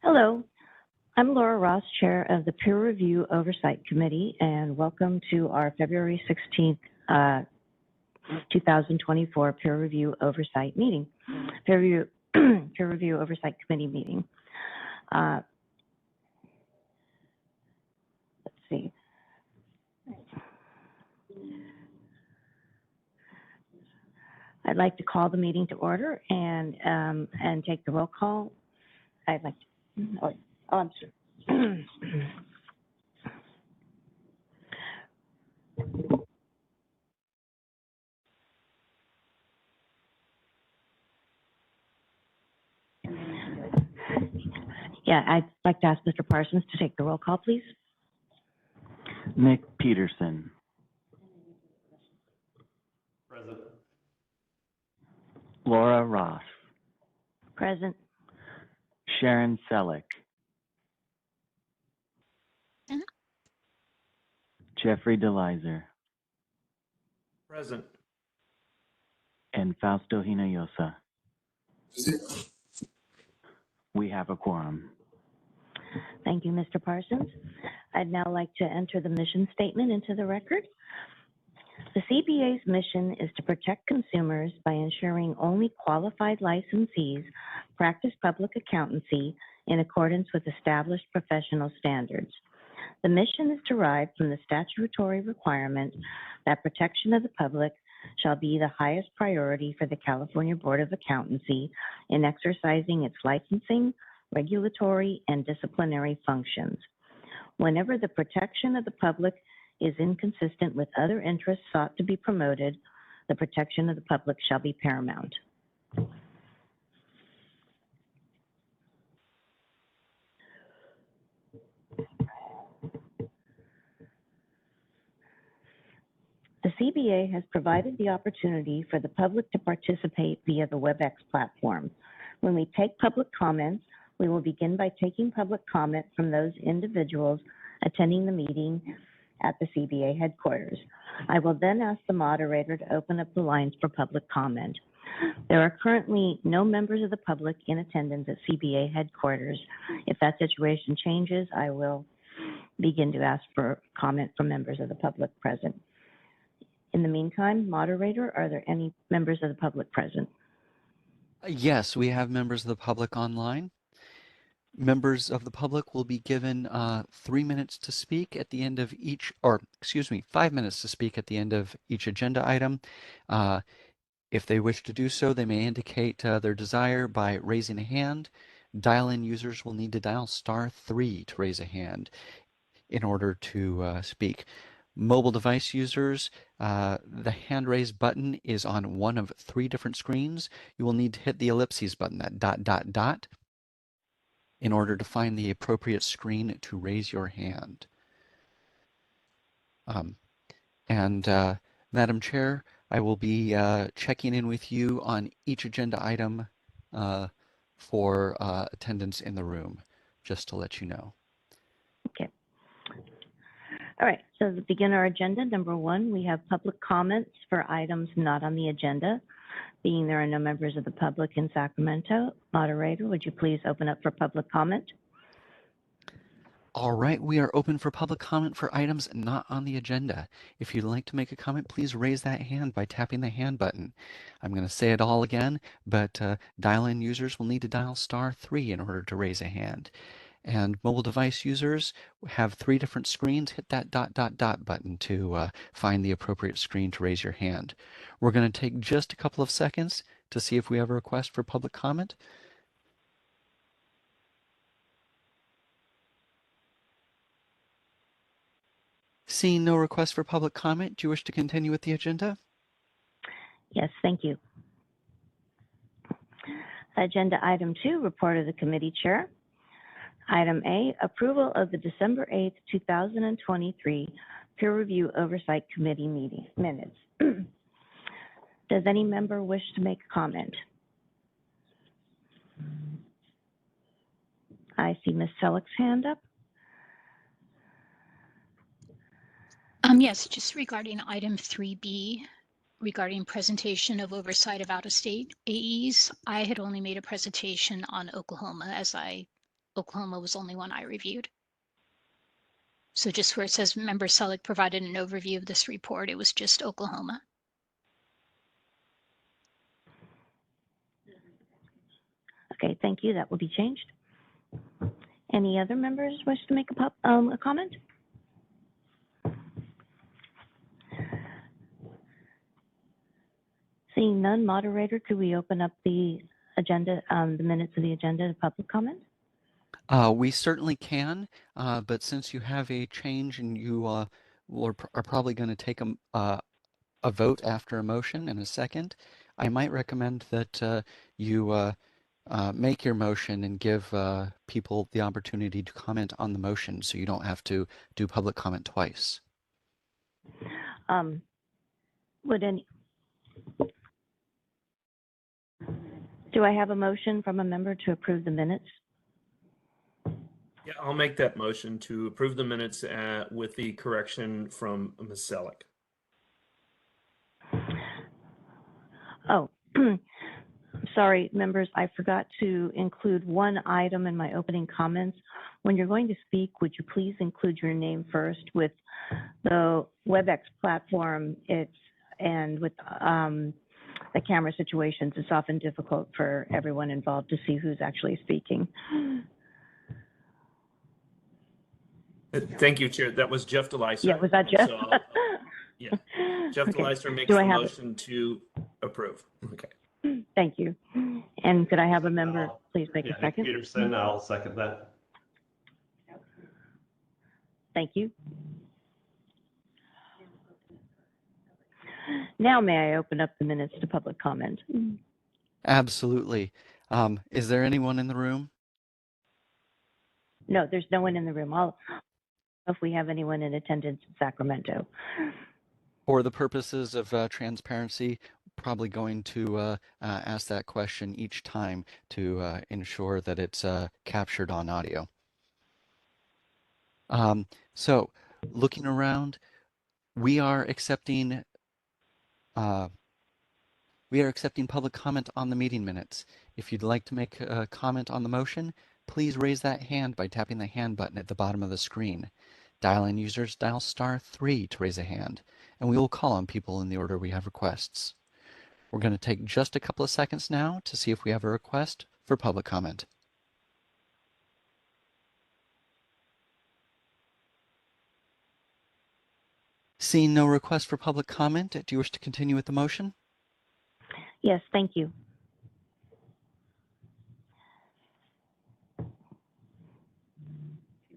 Hello, I'm Laura Ross, Chair of the Peer Review Oversight Committee, and welcome to our February 16th, 2024 Peer Review Oversight meeting, Peer Review Oversight Committee meeting. Let's see. I'd like to call the meeting to order and take the roll call. I'd like to, I'm sorry. Yeah, I'd like to ask Mr. Parsons to take the roll call, please. Nick Peterson. Present. Laura Ross. Present. Sharon Selleck. Jeffrey DeLizer. Present. And Fausto Hinojosa. We have a quorum. Thank you, Mr. Parsons. I'd now like to enter the mission statement into the record. The CBA's mission is to protect consumers by ensuring only qualified licensees practice public accountancy in accordance with established professional standards. The mission is derived from the statutory requirement that protection of the public shall be the highest priority for the California Board of Accountancy in exercising its licensing, regulatory, and disciplinary functions. Whenever the protection of the public is inconsistent with other interests sought to be promoted, the protection of the public shall be paramount. The CBA has provided the opportunity for the public to participate via the WebEx platform. When we take public comments, we will begin by taking public comment from those individuals attending the meeting at the CBA headquarters. I will then ask the moderator to open up the lines for public comment. There are currently no members of the public in attendance at CBA headquarters. If that situation changes, I will begin to ask for comment from members of the public present. In the meantime, moderator, are there any members of the public present? Yes, we have members of the public online. Members of the public will be given 3 minutes to speak at the end of each, or excuse me, 5 minutes to speak at the end of each agenda item. If they wish to do so, they may indicate their desire by raising a hand. Dial-in users will need to dial *3 to raise a hand in order to speak. Mobile device users, the hand raise button is on one of 3 different screens. You will need to hit the ellipses button, that ... in order to find the appropriate screen to raise your hand. Madam Chair, I will be checking in with you on each agenda item for attendance in the room, just to let you know. Okay. All right, so to begin our agenda, number 1, we have public comments for items not on the agenda. Being there are no members of the public in Sacramento, moderator, would you please open up for public comment? All right, we are open for public comment for items not on the agenda. If you'd like to make a comment, please raise that hand by tapping the hand button. I'm going to say it all again, but dial-in users will need to dial *3 in order to raise a hand. And mobile device users have 3 different screens. Hit that ... button to find the appropriate screen to raise your hand. We're going to take just a couple of seconds to see if we have a request for public comment. Seeing no request for public comment, do you wish to continue with the agenda? Yes, thank you. Agenda item 2, report of the committee chair. Item A, approval of the December 8th, 2023 Peer Review Oversight Committee meeting minutes. Does any member wish to make a comment? I see Ms. Selleck's hand up. Yes, just regarding item 3B, regarding presentation of oversight of out-of-state AEs, I had only made a presentation on Oklahoma as I Oklahoma was the only one I reviewed. So just where it says Member Selleck provided an overview of this report, it was just Oklahoma. Okay, thank you. That will be changed. Any other members wish to make a comment? Seeing none, moderator, could we open up the agenda, the minutes of the agenda to public comment? We certainly can, but since you have a change and you are probably going to take a vote after a motion in a second, I might recommend that you make your motion and give people the opportunity to comment on the motion so you don't have to do public comment twice. Do I have a motion from a member to approve the minutes? Yeah, I'll make that motion to approve the minutes with the correction from Ms. Selleck. Oh, sorry, members, I forgot to include one item in my opening comments. When you're going to speak, would you please include your name first? With the WebEx platform, and with the camera situations, it's often difficult for everyone involved to see who's actually speaking. Thank you, Chair. That was Jeff DeLeiser. Yeah, was that Jeff? So yeah, Jeff Okay. DeLeiser makes Do I the have motion to approve. Okay. Thank you. And could I have a member please make a Nick second? Peterson, I'll second that. Thank you. Now may I open up the minutes to public comment? Absolutely. Is there anyone in the room? No, there's no one in the room. I'll if we have anyone in attendance in Sacramento. For the purposes of transparency, probably going to ask that question each time to ensure that it's captured on audio. So looking around, we are accepting public comment on the meeting minutes. If you'd like to make a comment on the motion, please raise that hand by tapping the hand button at the bottom of the screen. Dial-in users dial *3 to raise a hand, and we will call on people in the order we have requests. We're going to take just a couple of seconds now to see if we have a request for public comment. Seeing no request for public comment, do you wish to continue with the motion? Yes, thank you.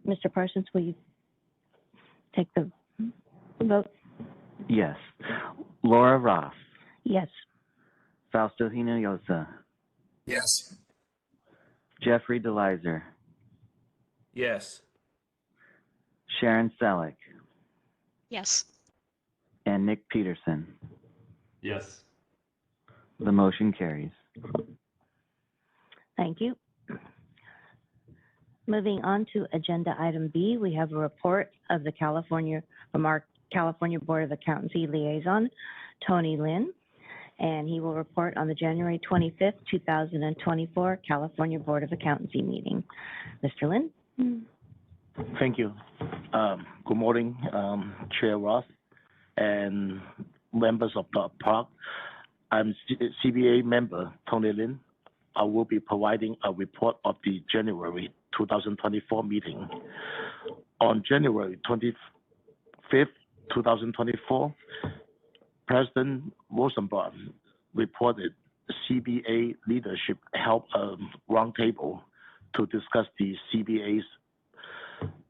Mr. Parsons, will you take the vote? Yes. Laura Ross, Yes. Fausto Hinojosa, Yes. Jeffrey DeLeiser, Yes. Sharon Selleck, Yes. and Nick Peterson. Yes. The motion carries. Thank you. Moving on to agenda item B, we have a report of the from our California Board of Accountancy liaison, Tony Lin, and he will report on the January 25th, 2024 California Board of Accountancy meeting. Mr. Lin? Thank you. Good morning, Chair Ross and members of the PROC. I'm CBA member Tony Lin. I will be providing a report of the January 2024 meeting. On January 25th, 2024, President Rosenblatt reported CBA leadership held a roundtable to discuss the CBA's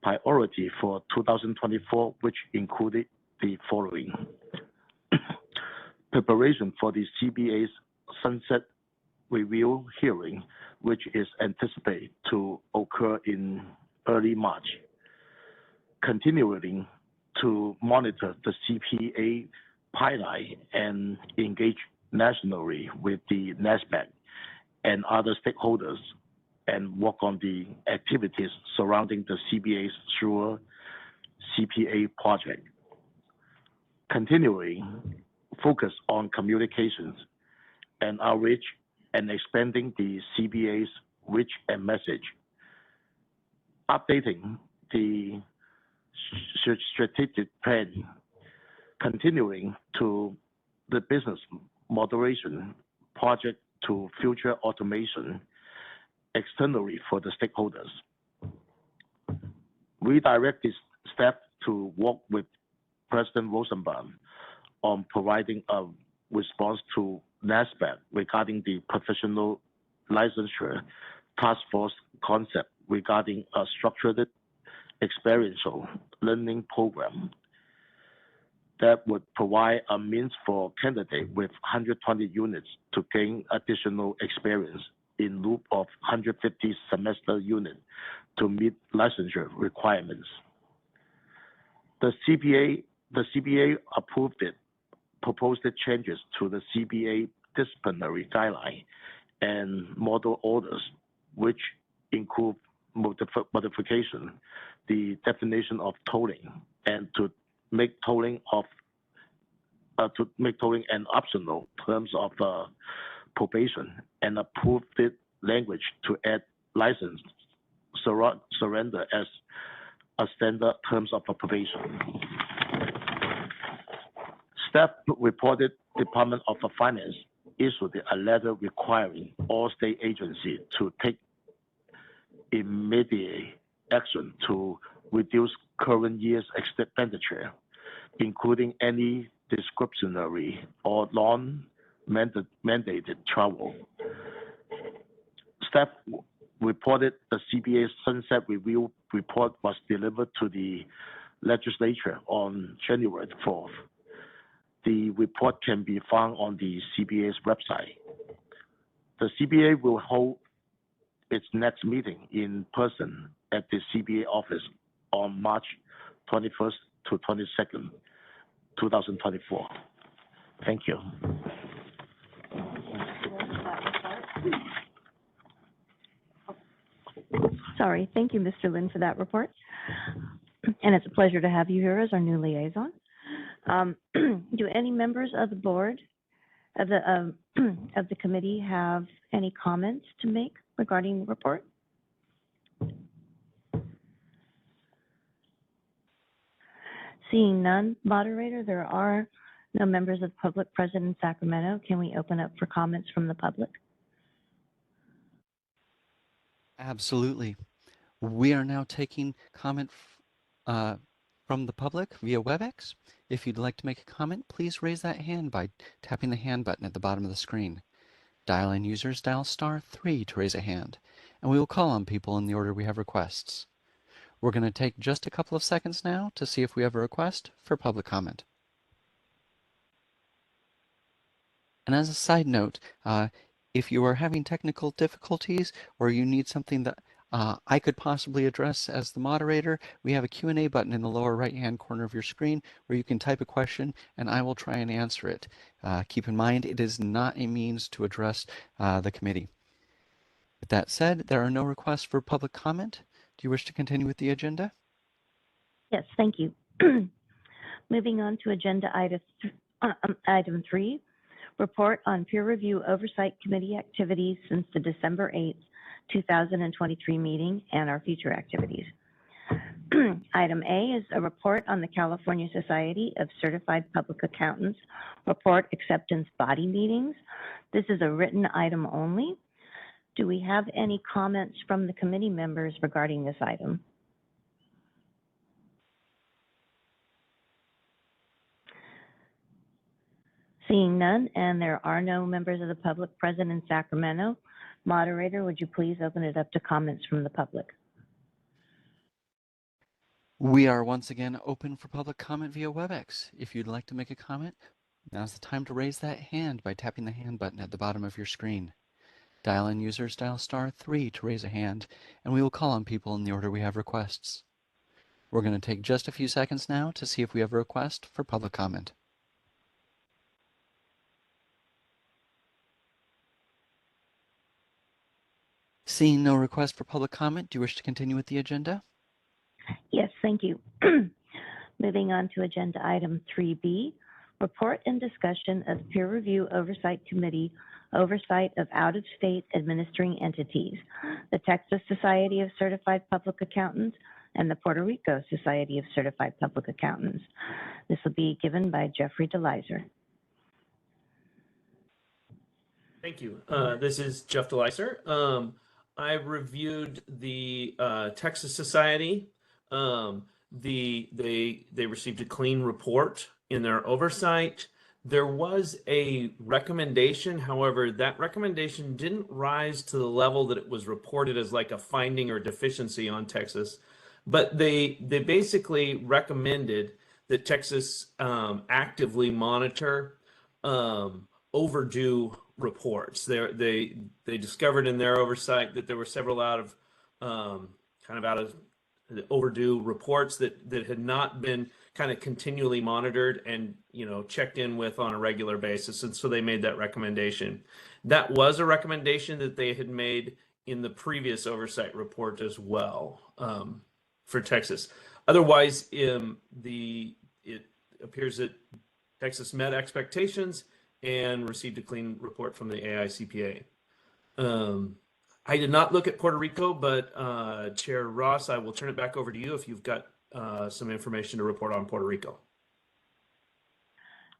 priority for 2024, which included the following. Preparation for the CBA's sunset review hearing, which is anticipated to occur in early March. Continuing to monitor the CPA pipeline and engage nationally with the NASDAQ and other stakeholders and work on the activities surrounding the CBA's SURE CPA project. Continuing focus on communications and outreach and expanding the CBA's reach and message. updating the strategic plan, continuing to the business moderation project to future automation externally for the stakeholders. We directed staff to work with President Rosenbaum on providing a response to NASBAC regarding the professional licensure task force concept regarding a structured experiential learning program that would provide a means for candidates with 120 units to gain additional experience in loop of 150 semester units to meet licensure requirements. The CBA approved it, proposed changes to the CBA disciplinary guideline and model orders, which include modification, the definition of tolling, and to make tolling an optional terms of probation, and approved the language to add license surrender as a standard terms of probation. Staff reported Department of Finance issued a letter requiring all state agencies to take immediate action to reduce current year's expenditure, including any discretionary or non-mandated travel. Staff reported the CBA Sunset Review report was delivered to the legislature on January 4th. The report can be found on the CBA's website. The CBA will hold its next meeting in person at the CBA office on March 21st to 22nd, 2024. Thank you. Sorry, thank you, Mr. Lin, for that report. And it's a pleasure to have you here as our new liaison. Do any members of the board of the committee have any comments to make regarding the report? Seeing none, moderator, there are no members of the public present in Sacramento. Can we open up for comments from the public? Absolutely. We are now taking comment from the public via WebEx. If you'd like to make a comment, please raise that hand by tapping the hand button at the bottom of the screen. Dial-in users dial *3 to raise a hand, and we will call on people in the order we have requests. We're going to take just a couple of seconds now to see if we have a request for public comment. And as a side note, if you are having technical difficulties or you need something that I could possibly address as the moderator, we have a Q&A button in the lower right-hand corner of your screen where you can type a question and I will try and answer it. Keep in mind, it is not a means to address the committee. With that said, there are no requests for public comment. Do you wish to continue with the agenda? Yes, thank you. Moving on to agenda item 3, report on peer review oversight committee activities since the December 8th, 2023 meeting and our future activities. Item A is a report on the California Society of Certified Public Accountants report acceptance body meetings. This is a written item only. Do we have any comments from the committee members regarding this item? Seeing none, and there are no members of the public present in Sacramento, moderator, would you please open it up to comments from the public? We are once again open for public comment via WebEx. If you'd like to make a comment, now's the time to raise that hand by tapping the hand button at the bottom of your screen. Dial-in users dial *3 to raise a hand, and we will call on people in the order we have requests. We're going to take just a few seconds now to see if we have a request for public comment. Seeing no request for public comment, do you wish to continue with the agenda? Yes, thank you. Moving on to agenda item 3B, report and discussion of peer review oversight committee oversight of out-of-state administering entities, the Texas Society of Certified Public Accountants and the Puerto Rico Society of Certified Public Accountants. This will be given by Jeffrey DeLizer. Thank you. This is Jeff DeLizer. I reviewed the Texas Society. They received a clean report in their oversight. There was a recommendation, however, that recommendation didn't rise to the level that it was reported as like a finding or deficiency on Texas, but they basically recommended that Texas actively monitor overdue reports. They discovered in their oversight that there were several out of overdue reports that had not been kind of continually monitored and checked in with on a regular basis, and so they made that recommendation. That was a recommendation that they had made in the previous oversight report as well for Texas. Otherwise, it appears that Texas met expectations and received a clean report from the AICPA. I did not look at Puerto Rico, but Chair Ross, I will turn it back over to you if you've got some information to report on Puerto Rico.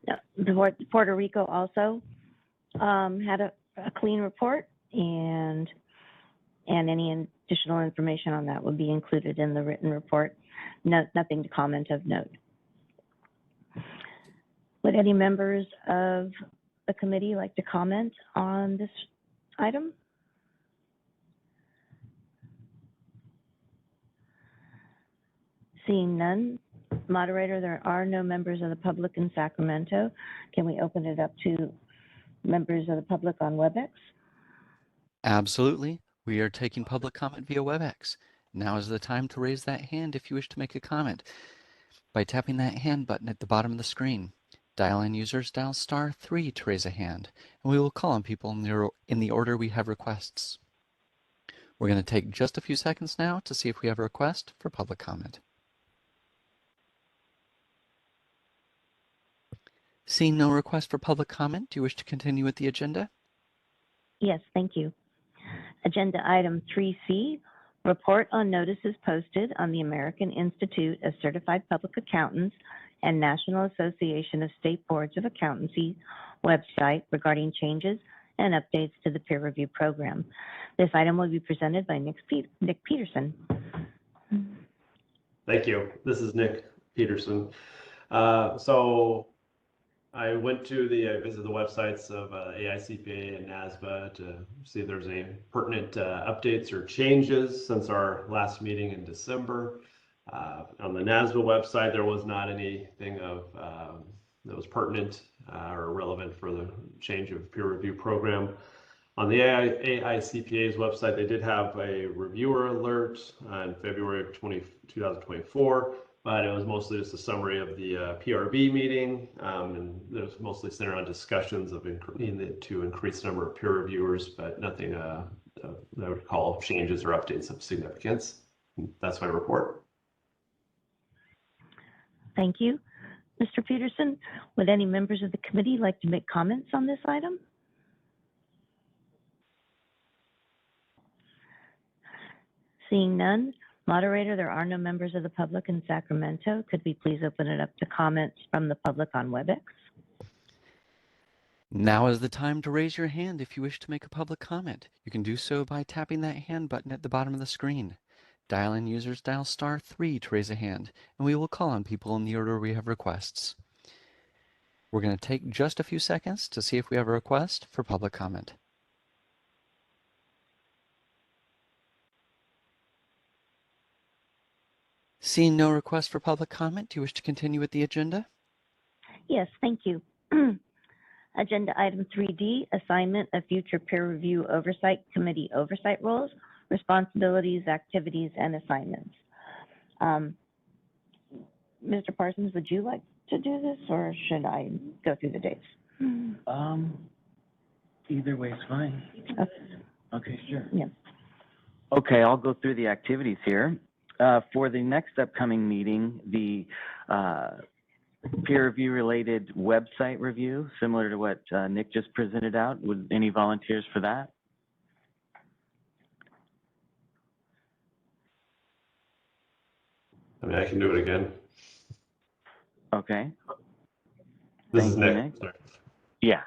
Yeah, Puerto Rico also had a clean report, and any additional information on that would be included in the written report. Nothing to comment of note. Would any members of the committee like to comment on this item? Seeing none, moderator, there are no members of the public in Sacramento. Can we open it up to members of the public on WebEx? Absolutely. We are taking public comment via WebEx. Now is the time to raise that hand if you wish to make a comment by tapping that hand button at the bottom of the screen. Dial-in users dial *3 to raise a hand, and we will call on people in the order we have requests. We're going to take just a few seconds now to see if we have a request for public comment. Seeing no request for public comment, do you wish to continue with the agenda? Yes, thank you. Agenda item 3C, report on notices posted on the American Institute of Certified Public Accountants and National Association of State Boards of Accountancy website regarding changes and updates to the peer review program. This item will be presented by Nick Peterson. Thank you. This is Nick Peterson. So I went to visit the websites of AICPA and NASBA to see if there's any pertinent updates or changes since our last meeting in December. On the NASBA website, there was not anything that was pertinent or relevant for the change of peer review program. On the AICPA's website, they did have a reviewer alert in February of 2024. But it was mostly just a summary of the PRB meeting, and it was mostly centered on discussions of to increase the number of peer reviewers, but nothing that I would call changes or updates of significance. That's my report. Thank you. Mr. Peterson, would any members of the committee like to make comments on this item? Seeing none, moderator, there are no members of the public in Sacramento. Could we please open it up to comments from the public on WebEx? Now is the time to raise your hand if you wish to make a public comment. You can do so by tapping that hand button at the bottom of the screen. Dial-in users dial *3 to raise a hand, and we will call on people in the order we have requests. We're going to take just a few seconds to see if we have a request for public comment. Seeing no request for public comment, do you wish to continue with the agenda? Yes, thank you. Agenda item 3D, assignment of future peer review oversight committee oversight roles, responsibilities, activities, and assignments. Mr. Parsons, would you like to do this, or should I go through the dates? Either way is fine. Okay. Okay, sure. Yeah. Okay, I'll go through the activities here. For the next upcoming meeting, the peer review related website review, similar to what Nick just presented out. Would any volunteers for that? I mean, I can do it again. Okay. This Thank is you, Nick. Nick. Sorry. Yeah.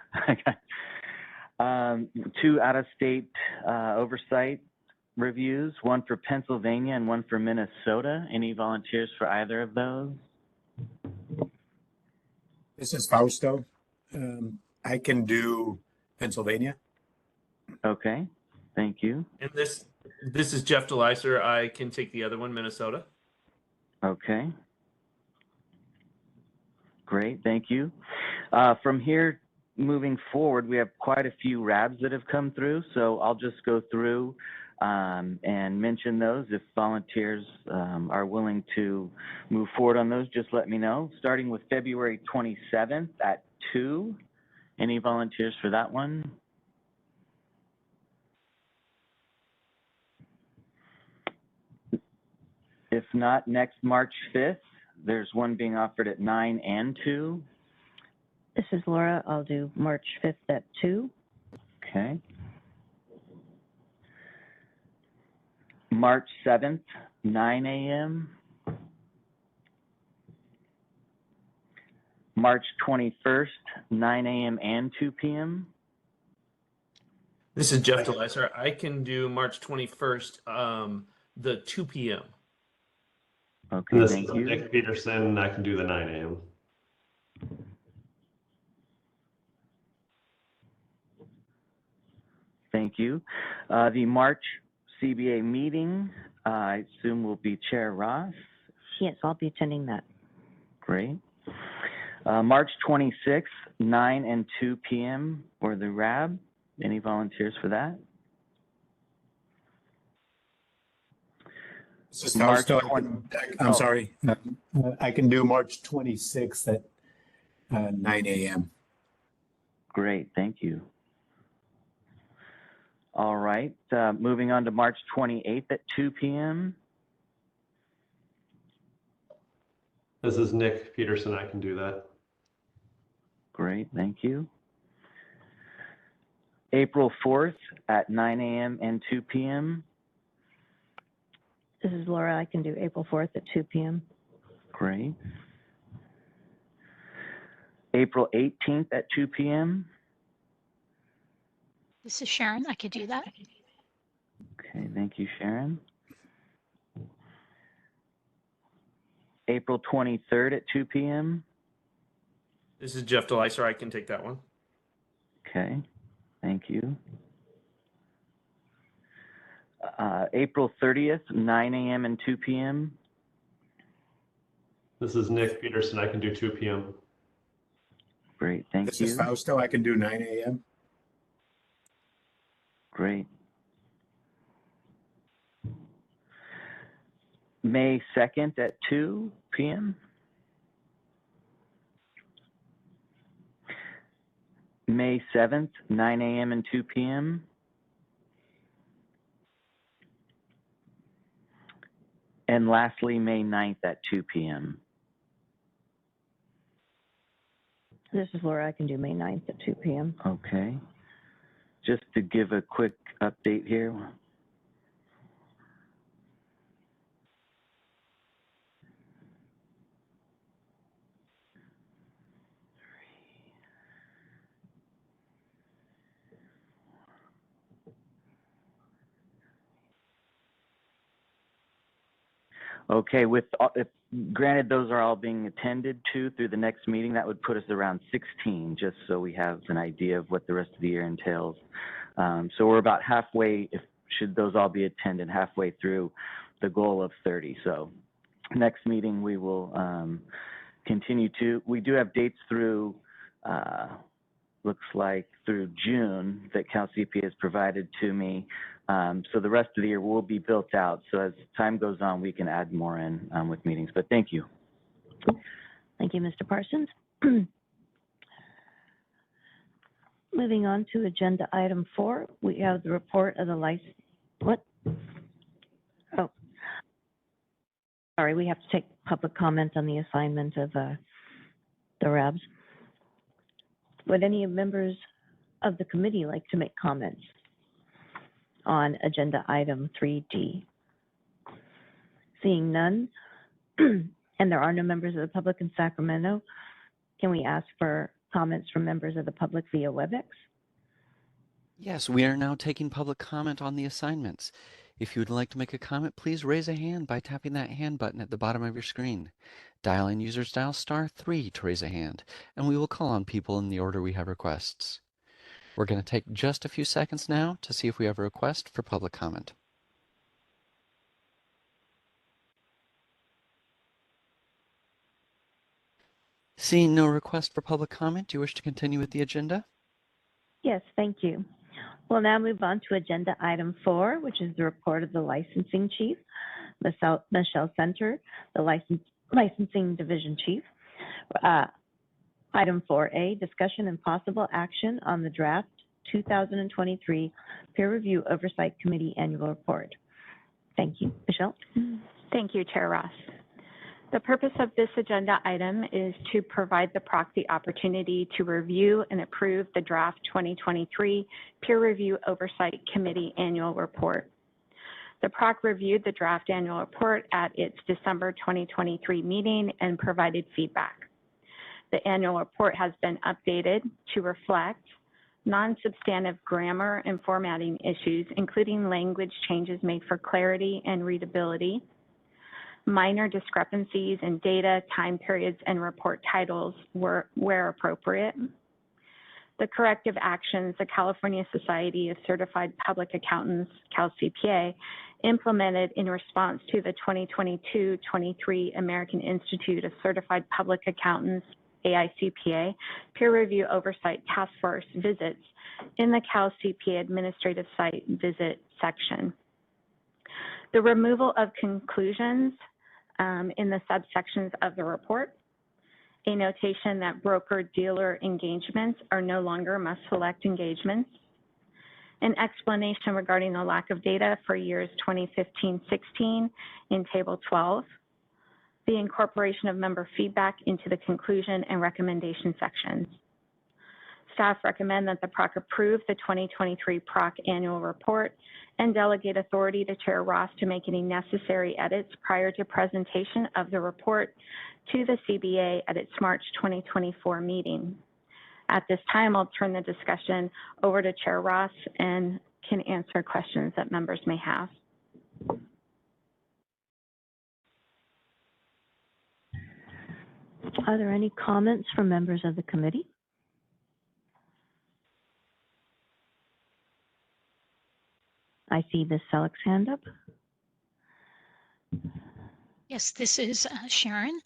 2 out-of-state oversight reviews, one for Pennsylvania and one for Minnesota. Any volunteers for either of those? This is Fausto. I can do Pennsylvania. Okay, thank you. And this is Jeff DeLeiser. I can take the other one, Minnesota. Okay. Great, thank you. From here, moving forward, we have quite a few RABs that have come through, so I'll just go through and mention those. If volunteers are willing to move forward on those, just let me know. Starting with February 27th at 2. Any volunteers for that one? If not, next March 5th, there's one being offered at 9 and 2. This is Laura. I'll do March 5th at 2. Okay. March 7th, 9 a.m. March 21st, 9 a.m. and 2 p.m. This is Jeff DeLeiser. I can do March 21st, the 2 p.m. Okay, This thank is you. Nick Peterson. I can do the 9 a.m. Thank you. The March CBA meeting, I assume will be Chair Ross. Yes, I'll be attending that. Great. March 26th, 9 and 2 p.m. for the RAB. Any volunteers for that? This is March Fausto. 20 I'm sorry. I can do March 26th at 9 a.m. Great, thank you. All right, moving on to March 28th at 2 p.m. This is Nick Peterson. I can do that. Great, thank you. April 4th at 9 a.m. and 2 p.m. This is Laura. I can do April 4th at 2 p.m. Great. April 18th at 2 p.m. This is Sharon. I could do that. Okay, thank you, Sharon. April 23rd at 2 p.m. This is Jeff DeLeiser. I can take that one. Okay, thank you. April 30th, 9 a.m. and 2 p.m. This is Nick Peterson. I can do 2 p.m. Great, thank This you. is Fausto. I can do 9 a.m. Great. May 2nd at 2 p.m. May 7th, 9 a.m. and 2 p.m. And lastly, May 9th at 2 p.m. This is Laura. I can do May 9th at 2 p.m. Okay. Just to give a quick update here. Okay, if granted those are all being attended to through the next meeting, that would put us around 16, just so we have an idea of what the rest of the year entails. So we're about halfway, should those all be attended, halfway through the goal of 30. So next meeting we will continue to, we do have dates through, looks like through June that Cal CPA has provided to me. So the rest of the year will be built out. So as time goes on, we can add more in with meetings. But thank you. Thank you, Mr. Parsons. Moving on to agenda item 4, we have the report of the license. What? Oh, sorry, we have to take public comment on the assignment of the RABs. Would any members of the committee like to make comments on agenda item 3D? Seeing none, and there are no members of the public in Sacramento, can we ask for comments from members of the public via WebEx? Yes, we are now taking public comment on the assignments. If you would like to make a comment, please raise a hand by tapping that hand button at the bottom of your screen. Dial in users dial *3 to raise a hand, and we will call on people in the order we have requests. We're going to take just a few seconds now to see if we have a request for public comment. Seeing no request for public comment, do you wish to continue with the agenda? Yes, thank you. We'll now move on to agenda item 4, which is the report of the licensing chief, Michelle Center, the licensing division chief. Item 4A, discussion and possible action on the draft 2023 Peer Review Oversight Committee Annual Report. Thank you. Michelle? Thank you, Chair Ross. The purpose of this agenda item is to provide the PROC the opportunity to review and approve the draft 2023 Peer Review Oversight Committee Annual Report. The PROC reviewed the draft annual report at its December 2023 meeting and provided feedback. The annual report has been updated to reflect non-substantive grammar and formatting issues, including language changes made for clarity and readability, minor discrepancies in data, time periods, and report titles where appropriate. The corrective actions the California Society of Certified Public Accountants, CalCPA, implemented in response to the 2022-23 American Institute of Certified Public Accountants, AICPA, Peer Review Oversight Task Force visits in the CalCPA Administrative Site Visit section. The removal of conclusions in the subsections of the report, a notation that broker-dealer engagements are no longer must-select engagements, an explanation regarding the lack of data for years 2015-16 in Table 12, the incorporation of member feedback into the conclusion and recommendation sections. Staff recommend that the PROC approve the 2023 PROC annual report and delegate authority to Chair Ross to make any necessary edits prior to presentation of the report to the CBA at its March 2024 meeting. At this time, I'll turn the discussion over to Chair Ross and can answer questions that members may have. Are there any comments from members of the committee? I see Ms. Selleck's hand up. Yes, this is Sharon.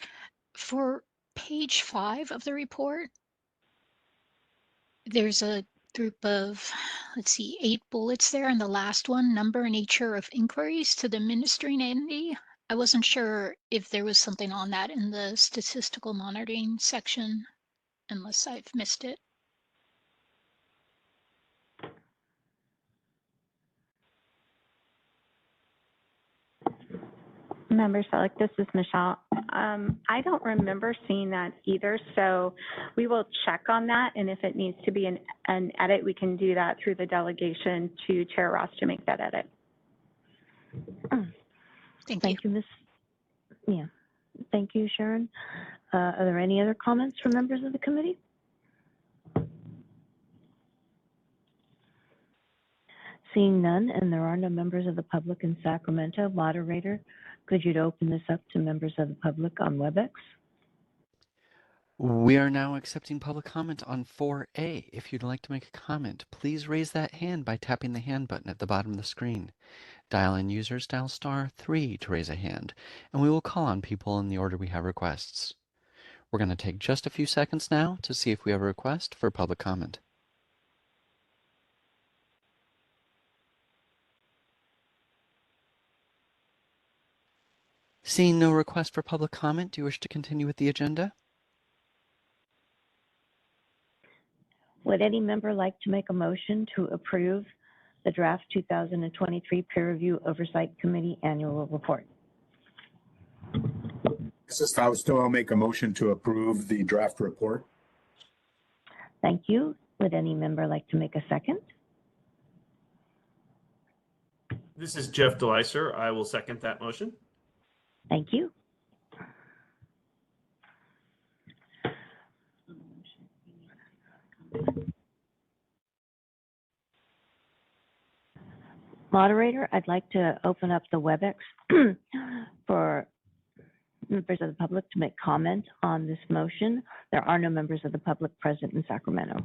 For page 5 of the report, there's a group of, let's see, 8 bullets there, and the last one, number and nature of inquiries to the administering entity. I wasn't sure if there was something on that in the statistical monitoring section, unless I've missed it. Member Selleck, this is Michelle. I don't remember seeing that either, so we will check on that, and if it needs to be an edit, we can do that through the delegation to Chair Ross to make that edit. Thank you. Ms. Yeah, thank you, Sharon. Are there any other comments from members of the committee? Seeing none, and there are no members of the public in Sacramento, moderator, could you open this up to members of the public on WebEx? We are now accepting public comment on 4A. If you'd like to make a comment, please raise that hand by tapping the hand button at the bottom of the screen. Dial in users dial *3 to raise a hand, and we will call on people in the order we have requests. We're going to take just a few seconds now to see if we have a request for public comment. Seeing no request for public comment, do you wish to continue with the agenda? Would any member like to make a motion to approve the draft 2023 Peer Review Oversight Committee Annual Report? This is Fausto. I'll make a motion to approve the draft report. Thank you. Would any member like to make a second? This is Jeff Deleiser. I will second that motion. Thank you. Moderator, I'd like to open up the WebEx for members of the public to make comment on this motion. There are no members of the public present in Sacramento.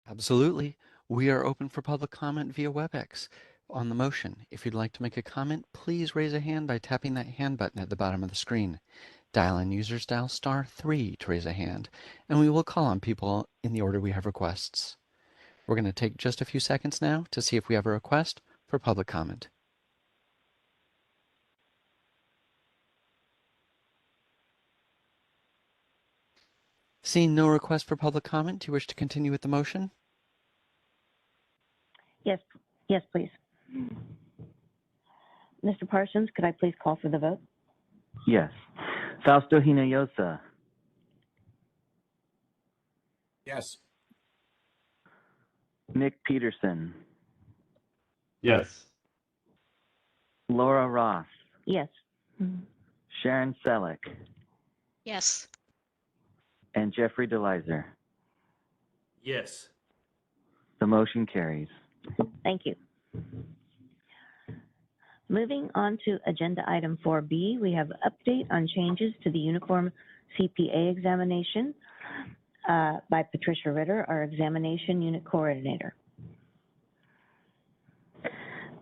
Absolutely. We are open for public comment via WebEx on the motion. If you'd like to make a comment, please raise a hand by tapping that hand button at the bottom of the screen. Dial-in users dial *3 to raise a hand, and we will call on people in the order we have requests. We're going to take just a few seconds now to see if we have a request for public comment. Seeing no request for public comment, do you wish to continue with the motion? Yes, please. Mr. Parsons, could I please call for the vote? Yes. Fausto Hinojosa, Yes. Nick Peterson, Yes. Laura Ross, Yes. Sharon Selleck, Yes. and Jeffrey Deleiser. Yes. The motion carries. Thank you. Moving on to agenda item 4B, we have update on changes to the uniform CPA examination by Patricia Ritter, our examination unit coordinator.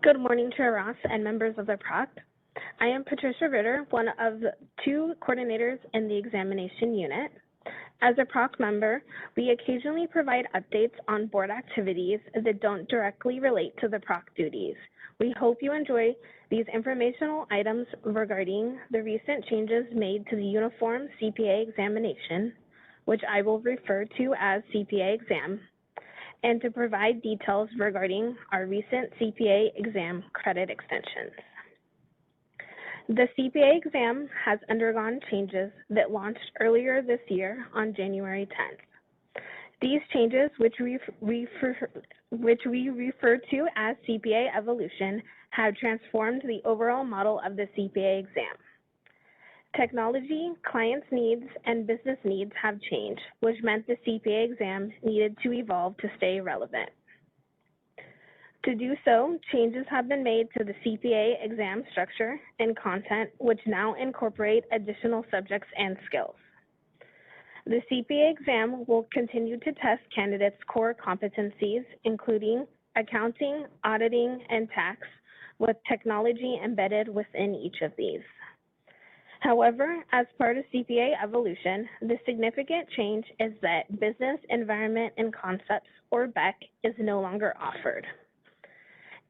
Good morning, Chair Ross and members of the PROC. I am Patricia Ritter, one of the 2 coordinators in the examination unit. As a PROC member, we occasionally provide updates on board activities that don't directly relate to the PROC duties. We hope you enjoy these informational items regarding the recent changes made to the uniform CPA examination, which I will refer to as CPA exam, and to provide details regarding our recent CPA exam credit extensions. The CPA exam has undergone changes that launched earlier this year on January 10th. These changes, which we refer to as CPA evolution, have transformed the overall model of the CPA exam. Technology, clients' needs, and business needs have changed, which meant the CPA exam needed to evolve to stay relevant. To do so, changes have been made to the CPA exam structure and content, which now incorporate additional subjects and skills. The CPA exam will continue to test candidates' core competencies, including accounting, auditing, and tax, with technology embedded within each of these. However, as part of CPA evolution, the significant change is that business environment and concepts, or BEC, is no longer offered.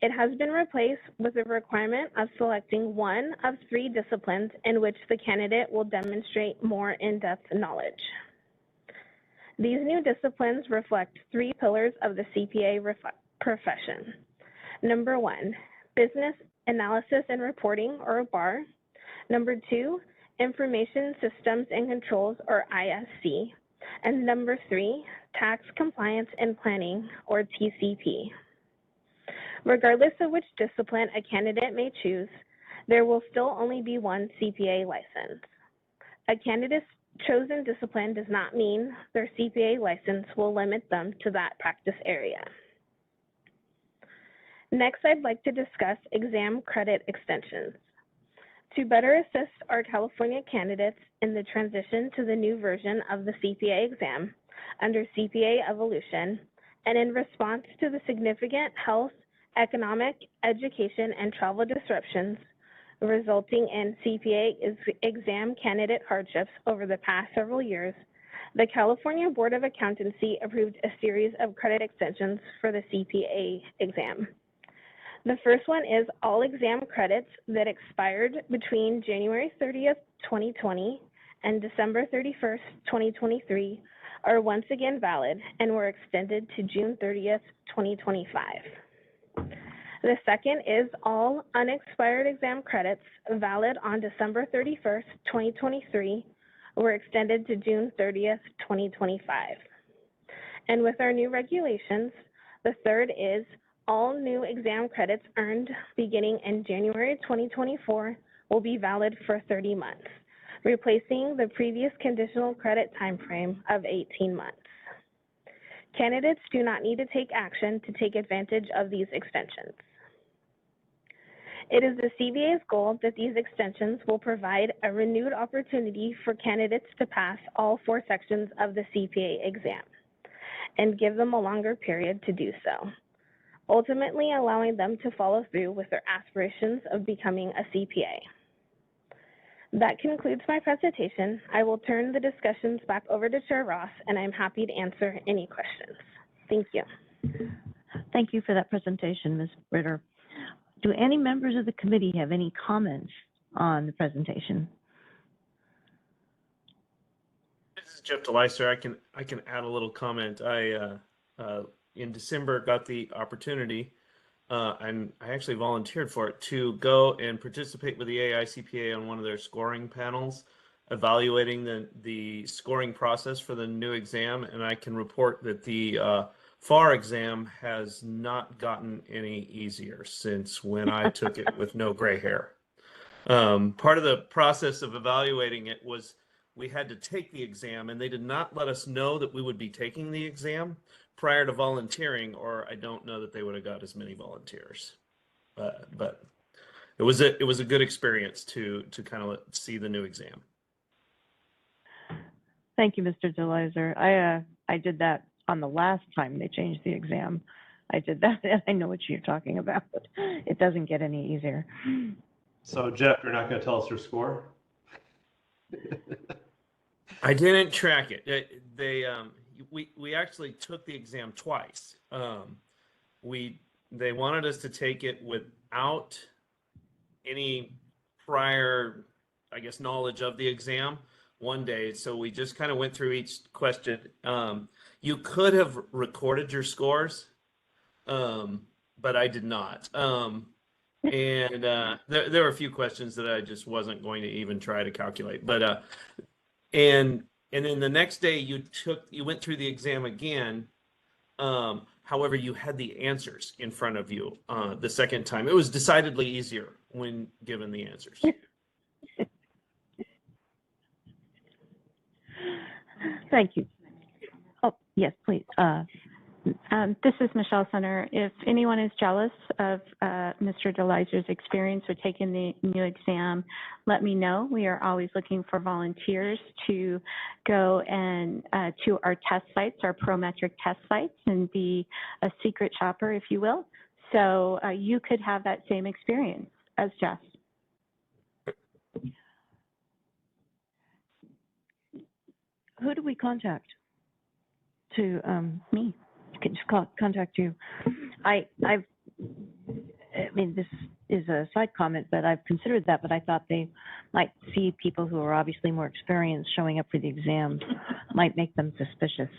It has been replaced with the requirement of selecting one of 3 disciplines in which the candidate will demonstrate more in-depth knowledge. These new disciplines reflect 3 pillars of the CPA profession. Number 1, business analysis and reporting, or BAR. Number 2, information systems and controls, or ISC. And number 3, tax compliance and planning, or TCP. Regardless of which discipline a candidate may choose, there will still only be one CPA license. A candidate's chosen discipline does not mean their CPA license will limit them to that practice area. Next, I'd like to discuss exam credit extensions. To better assist our California candidates in the transition to the new version of the CPA exam under CPA evolution, and in response to the significant health, economic, education, and travel disruptions resulting in CPA exam candidate hardships over the past several years, the California Board of Accountancy approved a series of credit extensions for the CPA exam. The first one is all exam credits that expired between January 30th, 2020 and December 31st, 2023 are once again valid and were extended to June 30th, 2025. The second is all unexpired exam credits valid on December 31st, 2023 were extended to June 30th, 2025. And with our new regulations, the third is all new exam credits earned beginning in January 2024 will be valid for 30 months, replacing the previous conditional credit timeframe of 18 months. Candidates do not need to take action to take advantage of these extensions. It is the CBA's goal that these extensions will provide a renewed opportunity for candidates to pass all 4 sections of the CPA exam and give them a longer period to do so, ultimately allowing them to follow through with their aspirations of becoming a CPA. That concludes my presentation. I will turn the discussions back over to Chair Ross, and I'm happy to answer any questions. Thank you. Thank you for that presentation, Ms. Ritter. Do any members of the committee have any comments on the presentation? This is Jeff DeLeister. I can add a little comment. I in December got the opportunity, and I actually volunteered for it, to go and participate with the AICPA on one of their scoring panels, evaluating the scoring process for the new exam. And I can report that the FAR exam has not gotten any easier since when I took it with no gray hair. Part of the process of evaluating it was we had to take the exam, and they did not let us know that we would be taking the exam prior to volunteering, or I don't know that they would have got as many volunteers. But it was a good experience to kind of see the new exam. Thank you, Mr. DeLeiser. I did that on the last time they changed the exam. I did that, and I know what you're talking about. It doesn't get any easier. So Jeff, you're not going to tell us your score? I didn't track it. We actually took the exam twice. They wanted us to take it without any prior, I guess, knowledge of the exam one day. So we just kind of went through each question. You could have recorded your scores, but I did not. And there were a few questions that I just wasn't going to even try to calculate. But and then the next day you went through the exam again. However, you had the answers in front of you the second time. It was decidedly easier when given the answers. Thank you. Oh, yes, please. This is Michelle Center. If anyone is jealous of Mr. DeLeiser's experience with taking the new exam, let me know. We are always looking for volunteers to go and to our test sites, our Prometric test sites, and be a secret shopper, if you will. So you could have that same experience as Jeff. Who do we contact to Me. can just contact you? I mean, this is a side comment, but I've considered that, but I thought they might see people who are obviously more experienced showing up for the exams, might make them suspicious.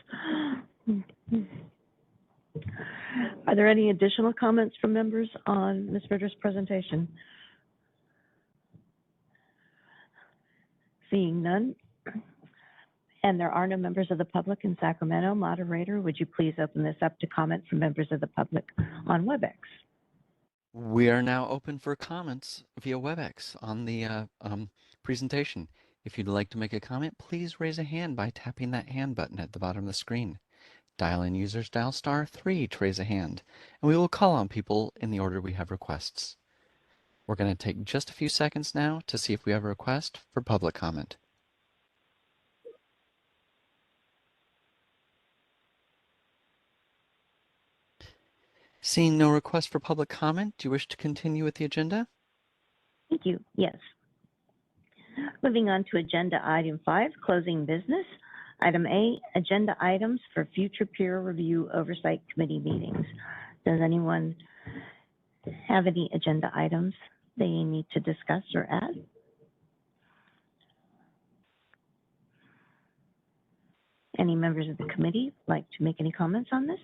Are there any additional comments from members on Ms. Ritter's presentation? Seeing none, and there are no members of the public in Sacramento. Moderator, would you please open this up to comment from members of the public on WebEx? We are now open for comments via WebEx on the presentation. If you'd like to make a comment, please raise a hand by tapping that hand button at the bottom of the screen. Dial-in users dial *3 to raise a hand, and we will call on people in the order we have requests. We're going to take just a few seconds now to see if we have a request for public comment. Seeing no request for public comment, do you wish to continue with the agenda? Thank you. Yes. Moving on to agenda item 5, closing business. Item A, agenda items for future peer review oversight committee meetings. Does anyone have any agenda items they need to discuss or add? Any members of the committee like to make any comments on this?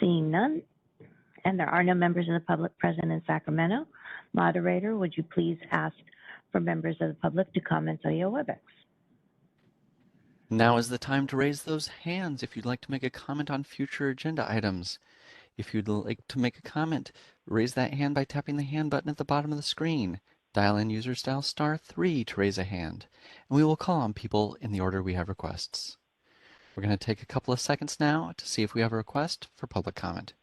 Seeing none, and there are no members of the public present in Sacramento, moderator, would you please ask for members of the public to comment via WebEx? Now is the time to raise those hands if you'd like to make a comment on future agenda items. If you'd like to make a comment, raise that hand by tapping the hand button at the bottom of the screen. Dial in user style *3 to raise a hand, and we will call on people in the order we have requests. We're going to take a couple of seconds now to see if we have a request for public comment.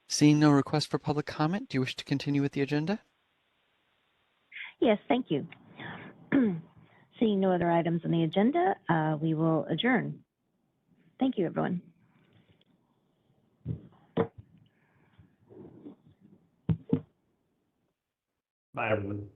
Seeing no request for public comment, do you wish to continue with the agenda? Yes, thank you. Seeing no other items on the agenda, we will adjourn. Thank you, everyone. Bye, everyone.